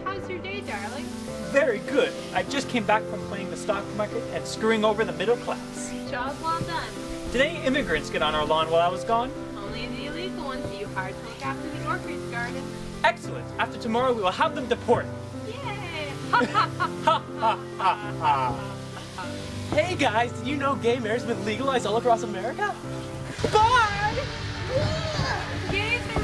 How's your day, darling? Very good. I just came back from playing the stock market and screwing over the middle class. Job well done. Today, immigrants get on our lawn while I was gone. Only the illegal ones that you hired to look after the orchard garden. Excellent. After tomorrow, we will have them deported. Yay! Ha ha ha ha. Hey guys, did you know gay marriage has been legalized all across America? Bye! Gays are...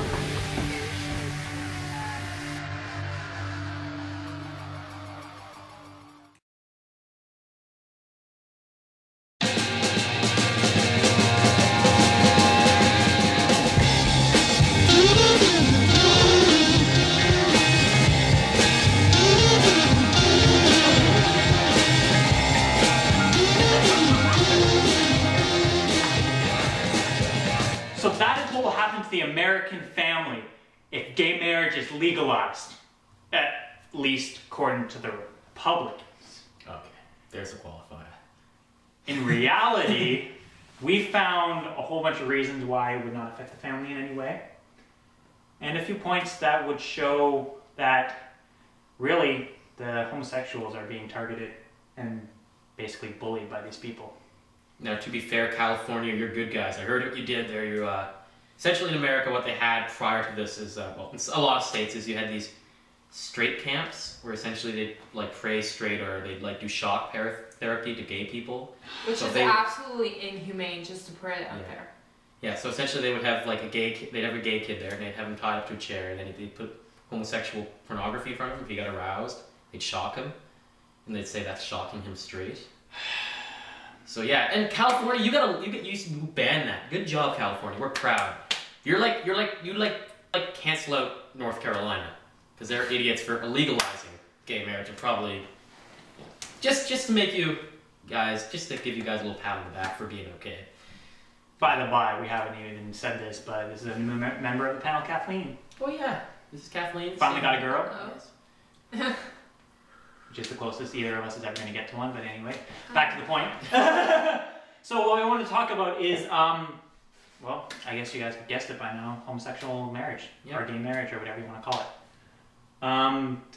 So that is what will happen to the American family if gay marriage is legalized, at least according to the Republicans. Okay, there's a qualifier. In reality, we found a whole bunch of reasons why it would not affect the family in any way, and a few points that would show that really the homosexuals are being targeted and basically bullied by these people. Now, to be fair, California, you're good guys. I heard what you did there. You essentially in America, what they had prior to this is, well, in a lot of states, is you had these straight camps where essentially they'd like praise straight, or they'd like do shock therapy to gay people. Which so is absolutely inhumane, just to put it out there. Yeah, so essentially they would have like they'd have a gay kid there, and they'd have him tied up to a chair, and then they'd put homosexual pornography in front of him. If he got aroused, they'd shock him, and they'd say that's shocking him straight. So yeah, and California, you ban that. Good job, California. We're proud. You cancel out North Carolina because they're idiots for illegalizing gay marriage, and probably just to make you guys, just to give you guys a little pat on the back for being okay. By the by, we haven't even said this, but this is a new member of the panel, Kathleen. Oh yeah, this is Kathleen. Finally got a girl. Yes. Which is the closest either of us is ever going to get to one, but anyway, back to the point. So what we want to talk about is, well, I guess you guys have guessed it by now, homosexual marriage, or gay marriage, or whatever you want to call it.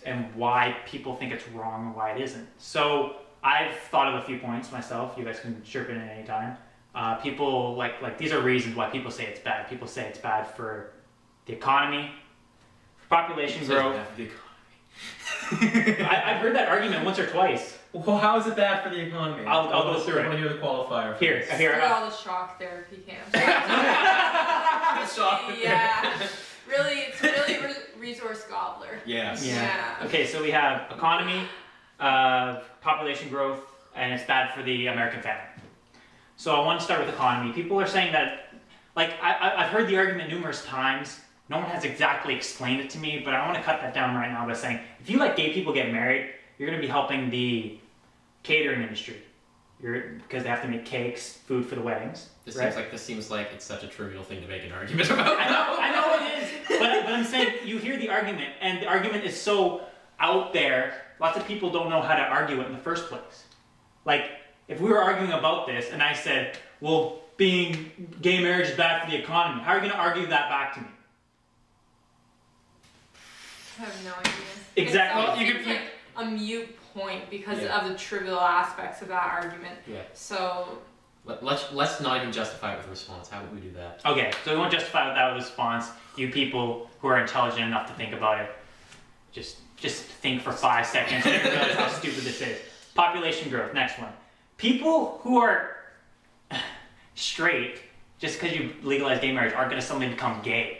And why people think it's wrong and why it isn't. So I've thought of a few points myself. You guys can chirp in at any time. People, like these are reasons why people say it's bad. People say it's bad for the economy, population growth. I've heard that argument once or twice. Well, how is it bad for the economy? I'll go through it. I want to hear the qualifier. Here. All the shock therapy camps. Shock. Yeah. Really, it's really resource gobbler. Yes. Yeah. Okay, so we have economy, population growth, and it's bad for the American family. So I want to start with economy. People are saying that, like, I've heard the argument numerous times. No one has exactly explained it to me, but I want to cut that down right now by saying, if you let gay people get married, you're going to be helping the catering industry. Because they have to make cakes, food for the weddings. This seems like it's such a trivial thing to make an argument about. I know it is, but I'm saying you hear the argument, and the argument is so out there, lots of people don't know how to argue it in the first place. Like, if we were arguing about this, and I said, well, being gay marriage is bad for the economy, how are you going to argue that back to me? I have no idea. Exactly. It's like a mute point because of the trivial aspects of that argument. Yeah. So let's not even justify it with a response. How would we do that? Okay, so we won't justify that with a response. You people who are intelligent enough to think about it, just think for 5 seconds and realize how stupid this is. Population growth, next one. People who are straight, just because you legalize gay marriage, aren't going to suddenly become gay.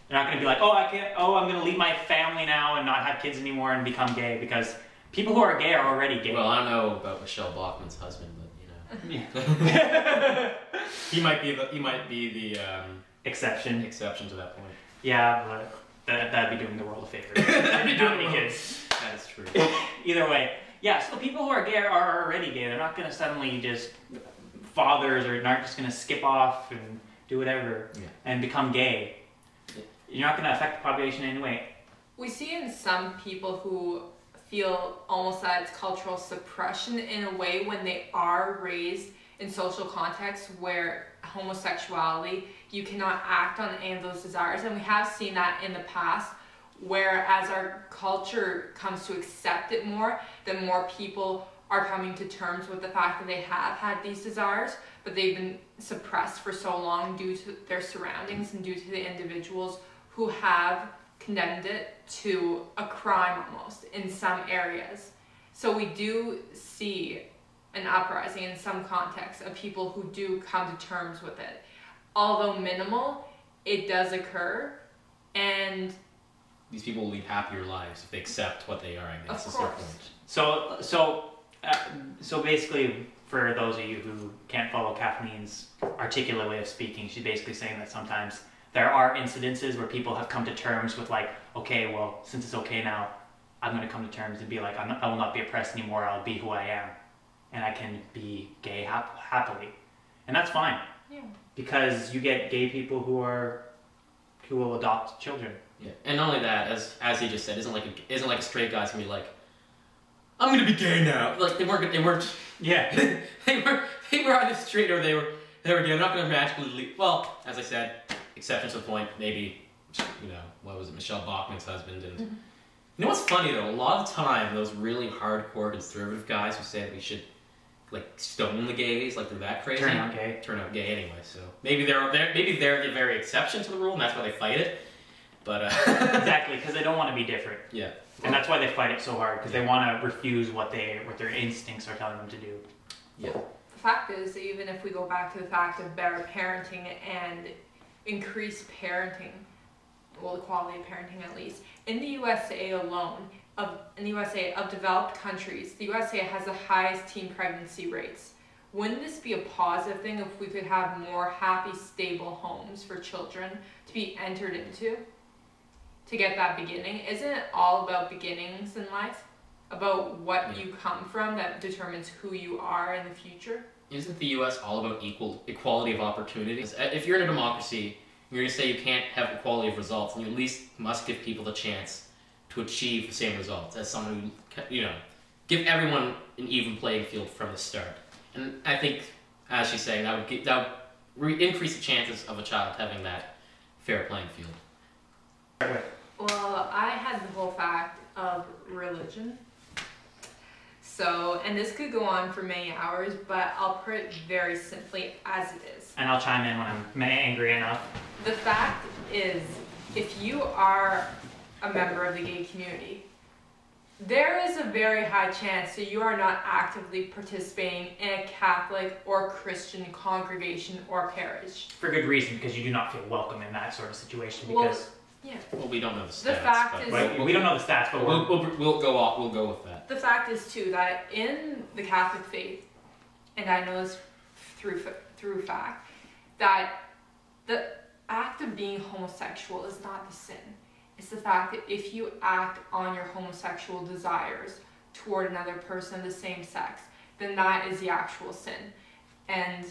They're not going to be like, I'm going to leave my family now and not have kids anymore and become gay, because people who are gay are already gay. Well, I don't know about Michelle Bachmann's husband, but you know, he might be the exception to that point. Yeah, but that'd be doing the world a favor. That'd be doing kids. That is true. Either way, yeah. So the people who are gay are already gay. They're not going to suddenly just fathers, or not just going to skip off and do whatever and become gay. You're not going to affect the population in any way. we see in some people who feel almost that it's cultural suppression in a way when they are raised in social contexts where homosexuality, you cannot act on any of those desires. And we have seen that in the past, where as our culture comes to accept it more, then more people are coming to terms with the fact that they have had these desires, but they've been suppressed for so long due to their surroundings and due to the individuals who have condemned it to a crime almost in some areas. So we do see an uprising in some contexts of people who do come to terms with it. Although minimal, it does occur, and these people will lead happier lives if they accept what they are, I guess, of is their course. point. So basically, for those of you who can't follow Kathleen's articulate way of speaking, she's basically saying that sometimes there are incidences where people have come to terms with like, okay, well, since it's okay now, I'm going to come to terms and be like, I will not be oppressed anymore, I'll be who I am. And I can be gay happily. And that's fine. Yeah. Because you get gay people who will adopt children. Yeah, and not only that, as he just said, isn't like a straight guy's gonna be like, I'm gonna be gay now. Like they weren't. Yeah. they were either straight or they were gay. They're not gonna magically leave. Well, as I said, exceptions to the point. Maybe, what was it, Michelle Bachmann's husband and. Mm-hmm. You know what's funny though? A lot of the time, those really hardcore conservative guys who say that we should like stone the gays, like they're that crazy. Turn out gay. Turn out gay anyway. So maybe they're the very exception to the rule, and that's why they fight it. But exactly, because they don't want to be different. Yeah. And that's why they fight it so hard, because they want to refuse what their instincts are telling them to do. Yeah. The fact is, even if we go back to the fact of better parenting and increased parenting, well, the quality of parenting at least, in the USA alone, of developed countries, the USA has the highest teen pregnancy rates. Wouldn't this be a positive thing if we could have more happy, stable homes for children to be entered into? To get that beginning? Isn't it all about beginnings in life? About what you come from that determines who you are in the future? Isn't the US all about equality of opportunities? If you're in a democracy, you're going to say you can't have equality of results, and you at least must give people the chance to achieve the same results as someone who, give everyone an even playing field from the start. And I think, as she's saying, that would increase the chances of a child having that fair playing field. Well, I had the whole fact of religion. So, and this could go on for many hours, but I'll put it very simply as it is. And I'll chime in when I'm angry enough. The fact is, if you are a member of the gay community, there is a very high chance that you are not actively participating in a Catholic or Christian congregation or parish. For good reason, because you do not feel welcome in that sort of situation. Because Well, we don't know the stats. The fact is, we don't know the stats, but we'll go with that. the fact is too that in the Catholic faith, and I know this through fact, that the act of being homosexual is not the sin. It's the fact that if you act on your homosexual desires toward another person of the same sex, then that is the actual sin. And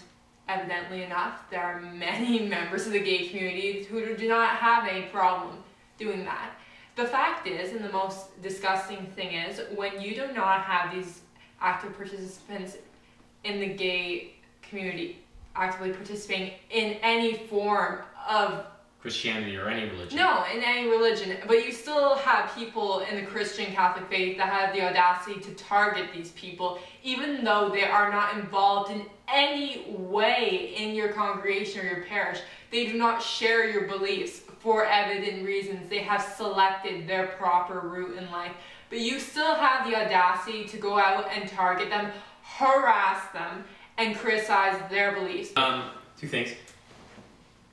evidently enough, there are many members of the gay community who do not have any problem doing that. The fact is, and the most disgusting thing is, when you do not have these active participants in the gay community actively participating in any form of Christianity or any religion. No, in any religion. But you still have people in the Christian Catholic faith that have the audacity to target these people, even though they are not involved in any way in your congregation or your parish. They do not share your beliefs for evident reasons. They have selected their proper route in life. But you still have the audacity to go out and target them, harass them, and criticize their beliefs. Two things.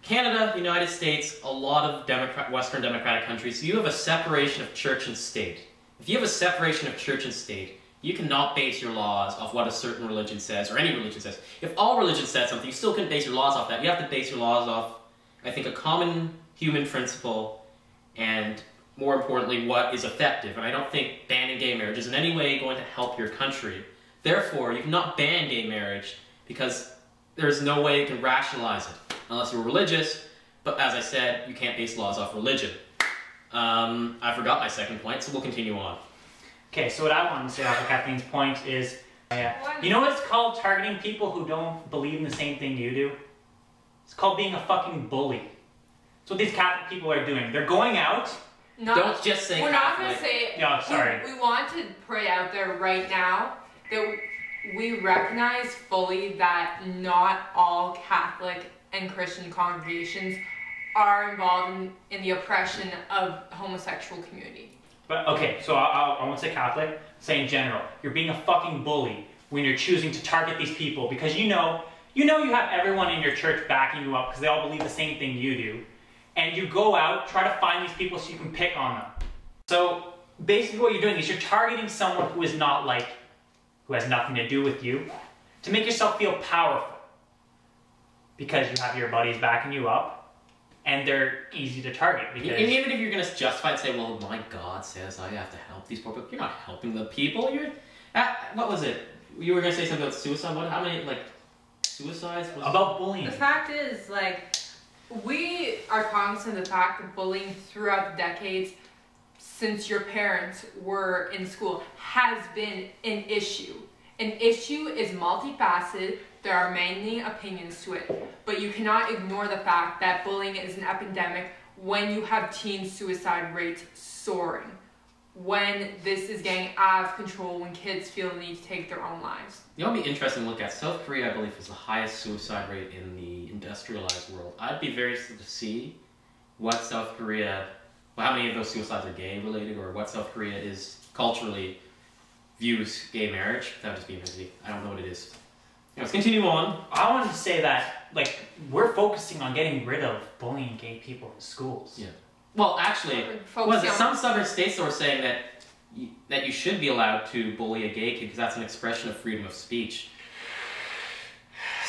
Canada, United States, a lot of Western democratic countries, you have a separation of church and state. If you have a separation of church and state, you cannot base your laws off what a certain religion says, or any religion says. If all religions said something, you still couldn't base your laws off that. You have to base your laws off, I think, a common human principle, and more importantly, what is effective. And I don't think banning gay marriage is in any way going to help your country. Therefore, you cannot ban gay marriage because there's no way you can rationalize it. Unless you're religious, but as I said, you can't base laws off religion. I forgot my second point, so we'll continue on. Okay, so what I wanted to say off of Kathleen's point is Yeah. You know what it's called? Targeting people who don't believe in the same thing you do? It's called being a fucking bully. That's what these Catholic people are doing. They're going out. Don't just say We're Catholic. not going to say... No, sorry. We want to pray out there right now that we recognize fully that not all Catholic and Christian congregations are involved in the oppression of the homosexual community. But okay, so I won't say Catholic, say in general. You're being a fucking bully when you're choosing to target these people because you know you have everyone in your church backing you up because they all believe the same thing you do. And you go out, try to find these people so you can pick on them. So basically what you're doing is you're targeting someone who is not like, who has nothing to do with you, to make yourself feel powerful. Because you have your buddies backing you up, and they're easy to target. Because and even if you're going to justify and say, well, my God says I have to help these poor people, you're not helping the people. You're, what was it? You were going to say something about suicide. How many, suicides? About bullying. The fact is, we are cognizant of the fact that bullying throughout the decades since your parents were in school has been an issue. An issue is multifaceted. There are many opinions to it, but you cannot ignore the fact that bullying is an epidemic when you have teen suicide rates soaring, when this is getting out of control, when kids feel the need to take their own lives. You know what would be interesting to look at? South Korea, I believe, is the highest suicide rate in the industrialized world. I'd be very interested to see what South Korea, how many of those suicides are gay related, or what South Korea is culturally views gay marriage. That would just be interesting. I don't know what it is. Let's continue on. I wanted to say that, we're focusing on getting rid of bullying gay people in schools. Yeah. Well, actually, some southern states were saying that you should be allowed to bully a gay kid because that's an expression of freedom of speech.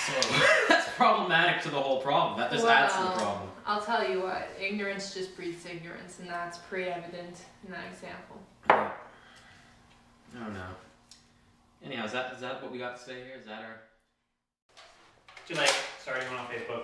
So that's problematic to the whole problem. That just adds to the problem. I'll tell you what, ignorance just breeds ignorance, and that's pretty evident in that example. I don't know. Anyhow, is that what we got to say here? Is that our... Too late. Sorry, going on Facebook.